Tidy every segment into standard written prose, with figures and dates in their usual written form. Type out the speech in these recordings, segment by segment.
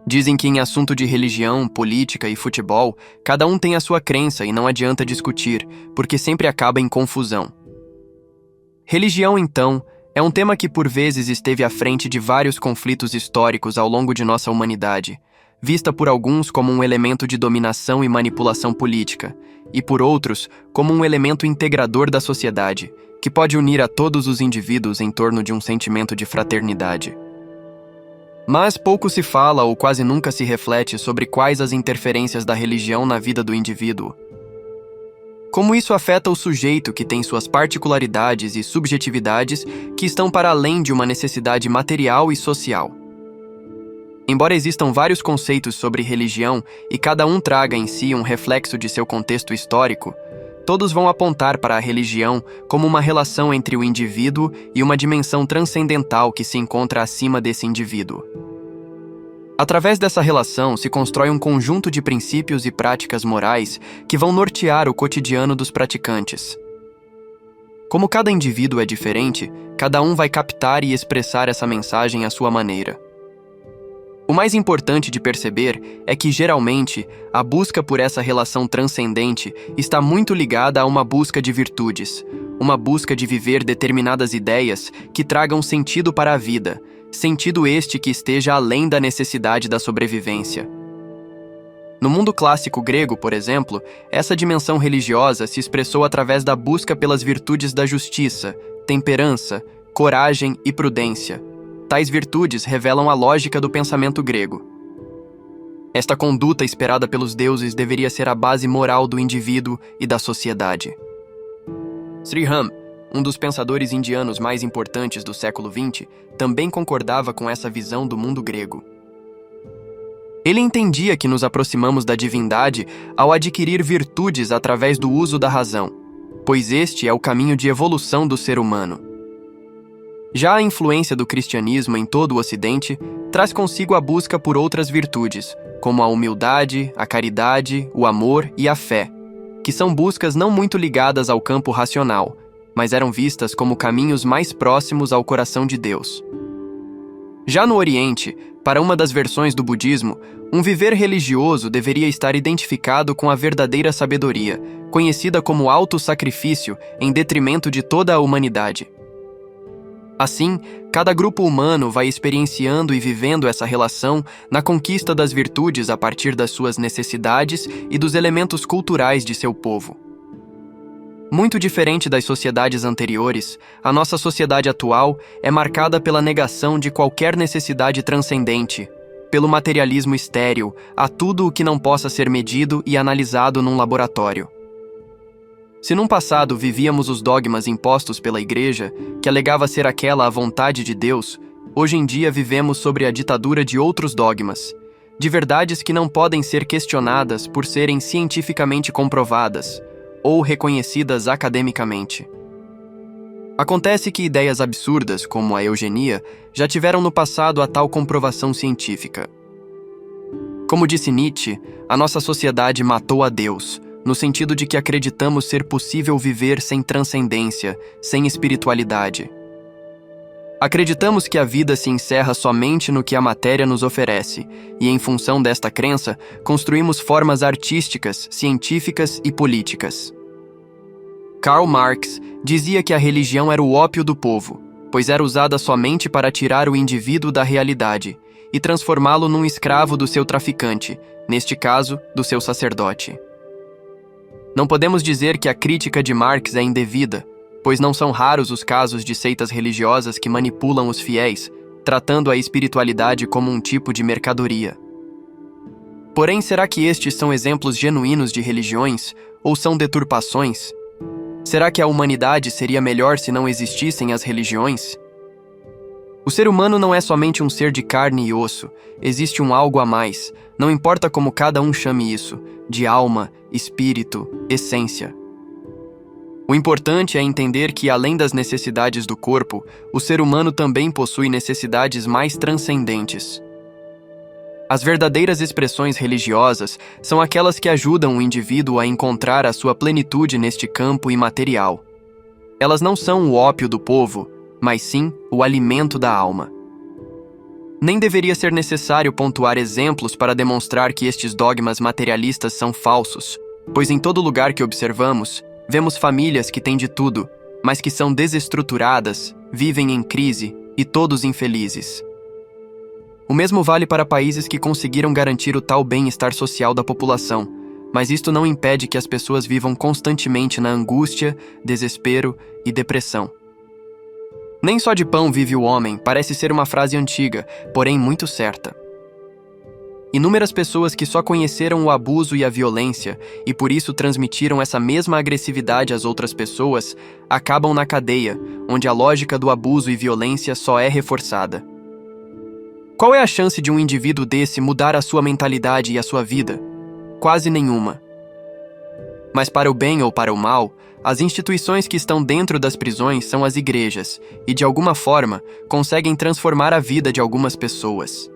Dizem que em assunto de religião, política e futebol, cada um tem a sua crença e não adianta discutir, porque sempre acaba em confusão. Religião, então, é um tema que por vezes esteve à frente de vários conflitos históricos ao longo de nossa humanidade, vista por alguns como um elemento de dominação e manipulação política, e por outros como um elemento integrador da sociedade, que pode unir a todos os indivíduos em torno de um sentimento de fraternidade. Mas pouco se fala ou quase nunca se reflete sobre quais as interferências da religião na vida do indivíduo. Como isso afeta o sujeito que tem suas particularidades e subjetividades que estão para além de uma necessidade material e social. Embora existam vários conceitos sobre religião e cada um traga em si um reflexo de seu contexto histórico, todos vão apontar para a religião como uma relação entre o indivíduo e uma dimensão transcendental que se encontra acima desse indivíduo. Através dessa relação se constrói um conjunto de princípios e práticas morais que vão nortear o cotidiano dos praticantes. Como cada indivíduo é diferente, cada um vai captar e expressar essa mensagem à sua maneira. O mais importante de perceber é que, geralmente, a busca por essa relação transcendente está muito ligada a uma busca de virtudes, uma busca de viver determinadas ideias que tragam sentido para a vida, sentido este que esteja além da necessidade da sobrevivência. No mundo clássico grego, por exemplo, essa dimensão religiosa se expressou através da busca pelas virtudes da justiça, temperança, coragem e prudência. Tais virtudes revelam a lógica do pensamento grego. Esta conduta esperada pelos deuses deveria ser a base moral do indivíduo e da sociedade. Sri Ram, um dos pensadores indianos mais importantes do século XX, também concordava com essa visão do mundo grego. Ele entendia que nos aproximamos da divindade ao adquirir virtudes através do uso da razão, pois este é o caminho de evolução do ser humano. Já a influência do cristianismo em todo o Ocidente traz consigo a busca por outras virtudes, como a humildade, a caridade, o amor e a fé, que são buscas não muito ligadas ao campo racional, mas eram vistas como caminhos mais próximos ao coração de Deus. Já no Oriente, para uma das versões do budismo, um viver religioso deveria estar identificado com a verdadeira sabedoria, conhecida como auto-sacrifício em detrimento de toda a humanidade. Assim, cada grupo humano vai experienciando e vivendo essa relação na conquista das virtudes a partir das suas necessidades e dos elementos culturais de seu povo. Muito diferente das sociedades anteriores, a nossa sociedade atual é marcada pela negação de qualquer necessidade transcendente, pelo materialismo estéril a tudo o que não possa ser medido e analisado num laboratório. Se num passado vivíamos os dogmas impostos pela Igreja, que alegava ser aquela a vontade de Deus, hoje em dia vivemos sobre a ditadura de outros dogmas, de verdades que não podem ser questionadas por serem cientificamente comprovadas ou reconhecidas academicamente. Acontece que ideias absurdas, como a eugenia, já tiveram no passado a tal comprovação científica. Como disse Nietzsche, a nossa sociedade matou a Deus, no sentido de que acreditamos ser possível viver sem transcendência, sem espiritualidade. Acreditamos que a vida se encerra somente no que a matéria nos oferece, e em função desta crença, construímos formas artísticas, científicas e políticas. Karl Marx dizia que a religião era o ópio do povo, pois era usada somente para tirar o indivíduo da realidade e transformá-lo num escravo do seu traficante, neste caso, do seu sacerdote. Não podemos dizer que a crítica de Marx é indevida, pois não são raros os casos de seitas religiosas que manipulam os fiéis, tratando a espiritualidade como um tipo de mercadoria. Porém, será que estes são exemplos genuínos de religiões, ou são deturpações? Será que a humanidade seria melhor se não existissem as religiões? O ser humano não é somente um ser de carne e osso, existe um algo a mais, não importa como cada um chame isso, de alma, espírito, essência. O importante é entender que, além das necessidades do corpo, o ser humano também possui necessidades mais transcendentes. As verdadeiras expressões religiosas são aquelas que ajudam o indivíduo a encontrar a sua plenitude neste campo imaterial. Elas não são o ópio do povo, mas sim o alimento da alma. Nem deveria ser necessário pontuar exemplos para demonstrar que estes dogmas materialistas são falsos, pois em todo lugar que observamos, vemos famílias que têm de tudo, mas que são desestruturadas, vivem em crise e todos infelizes. O mesmo vale para países que conseguiram garantir o tal bem-estar social da população, mas isto não impede que as pessoas vivam constantemente na angústia, desespero e depressão. Nem só de pão vive o homem parece ser uma frase antiga, porém muito certa. Inúmeras pessoas que só conheceram o abuso e a violência e por isso transmitiram essa mesma agressividade às outras pessoas, acabam na cadeia, onde a lógica do abuso e violência só é reforçada. Qual é a chance de um indivíduo desse mudar a sua mentalidade e a sua vida? Quase nenhuma. Mas para o bem ou para o mal, as instituições que estão dentro das prisões são as igrejas e, de alguma forma, conseguem transformar a vida de algumas pessoas.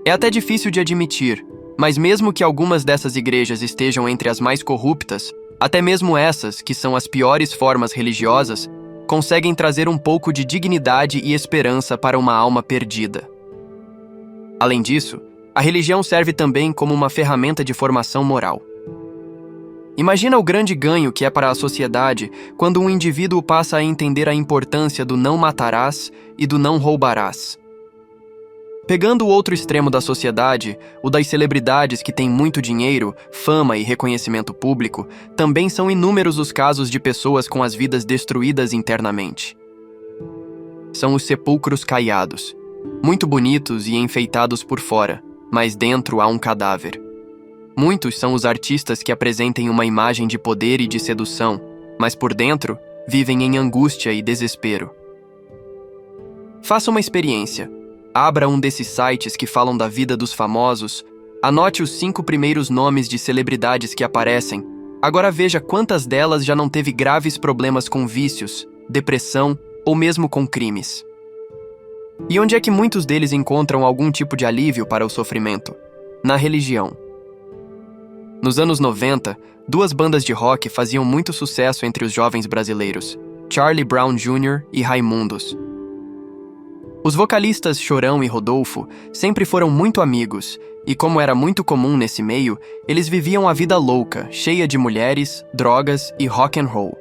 É até difícil de admitir, mas mesmo que algumas dessas igrejas estejam entre as mais corruptas, até mesmo essas, que são as piores formas religiosas, conseguem trazer um pouco de dignidade e esperança para uma alma perdida. Além disso, a religião serve também como uma ferramenta de formação moral. Imagina o grande ganho que é para a sociedade quando um indivíduo passa a entender a importância do não matarás e do não roubarás. Pegando o outro extremo da sociedade, o das celebridades que têm muito dinheiro, fama e reconhecimento público, também são inúmeros os casos de pessoas com as vidas destruídas internamente. São os sepulcros caiados, muito bonitos e enfeitados por fora, mas dentro há um cadáver. Muitos são os artistas que apresentem uma imagem de poder e de sedução, mas por dentro vivem em angústia e desespero. Faça uma experiência. Abra um desses sites que falam da vida dos famosos, anote os 5 primeiros nomes de celebridades que aparecem. Agora veja quantas delas já não teve graves problemas com vícios, depressão ou mesmo com crimes. E onde é que muitos deles encontram algum tipo de alívio para o sofrimento? Na religião. Nos anos 90, 2 bandas de rock faziam muito sucesso entre os jovens brasileiros, Charlie Brown Jr. e Raimundos. Os vocalistas Chorão e Rodolfo sempre foram muito amigos, e como era muito comum nesse meio, eles viviam a vida louca, cheia de mulheres, drogas e rock and roll.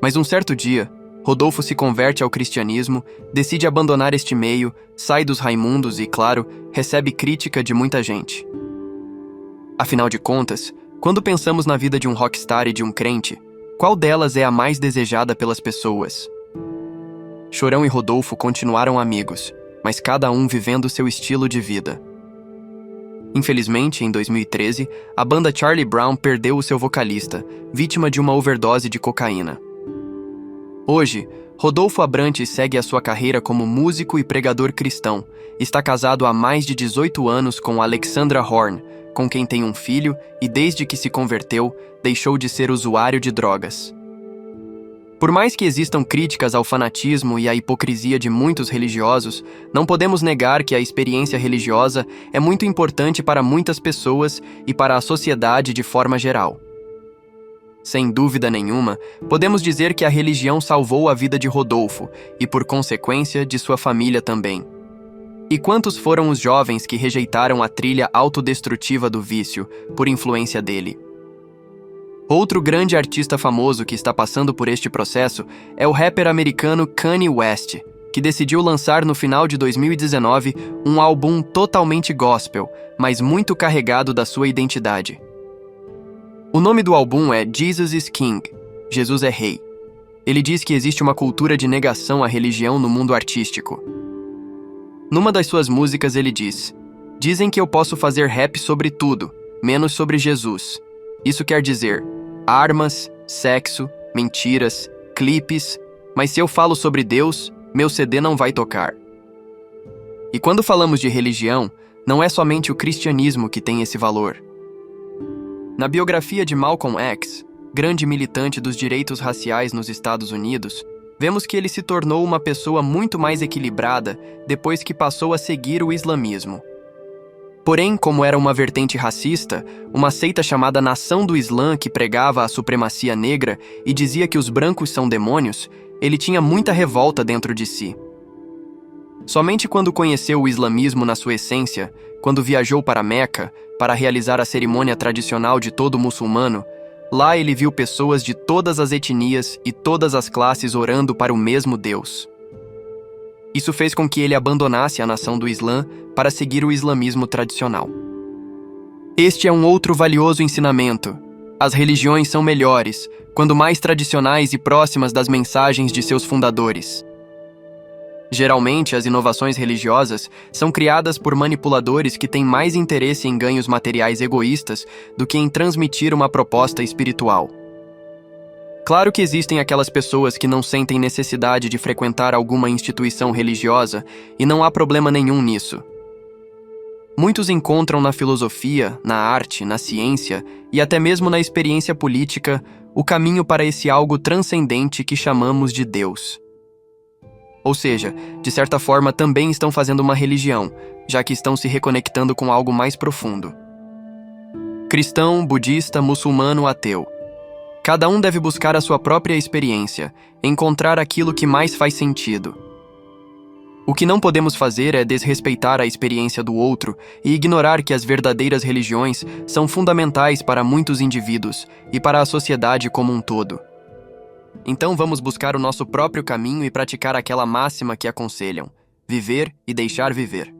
Mas um certo dia, Rodolfo se converte ao cristianismo, decide abandonar este meio, sai dos Raimundos e, claro, recebe crítica de muita gente. Afinal de contas, quando pensamos na vida de um rockstar e de um crente, qual delas é a mais desejada pelas pessoas? Chorão e Rodolfo continuaram amigos, mas cada um vivendo seu estilo de vida. Infelizmente, em 2013, a banda Charlie Brown perdeu o seu vocalista, vítima de uma overdose de cocaína. Hoje, Rodolfo Abrantes segue a sua carreira como músico e pregador cristão. Está casado há mais de 18 anos com Alexandra Horn, com quem tem um filho e, desde que se converteu, deixou de ser usuário de drogas. Por mais que existam críticas ao fanatismo e à hipocrisia de muitos religiosos, não podemos negar que a experiência religiosa é muito importante para muitas pessoas e para a sociedade de forma geral. Sem dúvida nenhuma, podemos dizer que a religião salvou a vida de Rodolfo e, por consequência, de sua família também. E quantos foram os jovens que rejeitaram a trilha autodestrutiva do vício por influência dele? Outro grande artista famoso que está passando por este processo é o rapper americano Kanye West, que decidiu lançar no final de 2019 um álbum totalmente gospel, mas muito carregado da sua identidade. O nome do álbum é Jesus is King, Jesus é Rei. Ele diz que existe uma cultura de negação à religião no mundo artístico. Numa das suas músicas ele diz: "Dizem que eu posso fazer rap sobre tudo, menos sobre Jesus. Isso quer dizer armas, sexo, mentiras, clipes, mas se eu falo sobre Deus, meu CD não vai tocar." E quando falamos de religião, não é somente o cristianismo que tem esse valor. Na biografia de Malcolm X, grande militante dos direitos raciais nos Estados Unidos, vemos que ele se tornou uma pessoa muito mais equilibrada depois que passou a seguir o islamismo. Porém, como era uma vertente racista, uma seita chamada Nação do Islã que pregava a supremacia negra e dizia que os brancos são demônios, ele tinha muita revolta dentro de si. Somente quando conheceu o islamismo na sua essência, quando viajou para Meca para realizar a cerimônia tradicional de todo muçulmano, lá ele viu pessoas de todas as etnias e todas as classes orando para o mesmo Deus. Isso fez com que ele abandonasse a nação do Islã para seguir o islamismo tradicional. Este é um outro valioso ensinamento. As religiões são melhores, quando mais tradicionais e próximas das mensagens de seus fundadores. Geralmente, as inovações religiosas são criadas por manipuladores que têm mais interesse em ganhos materiais egoístas do que em transmitir uma proposta espiritual. Claro que existem aquelas pessoas que não sentem necessidade de frequentar alguma instituição religiosa e não há problema nenhum nisso. Muitos encontram na filosofia, na arte, na ciência e até mesmo na experiência política o caminho para esse algo transcendente que chamamos de Deus. Ou seja, de certa forma também estão fazendo uma religião, já que estão se reconectando com algo mais profundo. Cristão, budista, muçulmano, ateu. Cada um deve buscar a sua própria experiência, encontrar aquilo que mais faz sentido. O que não podemos fazer é desrespeitar a experiência do outro e ignorar que as verdadeiras religiões são fundamentais para muitos indivíduos e para a sociedade como um todo. Então vamos buscar o nosso próprio caminho e praticar aquela máxima que aconselham: viver e deixar viver.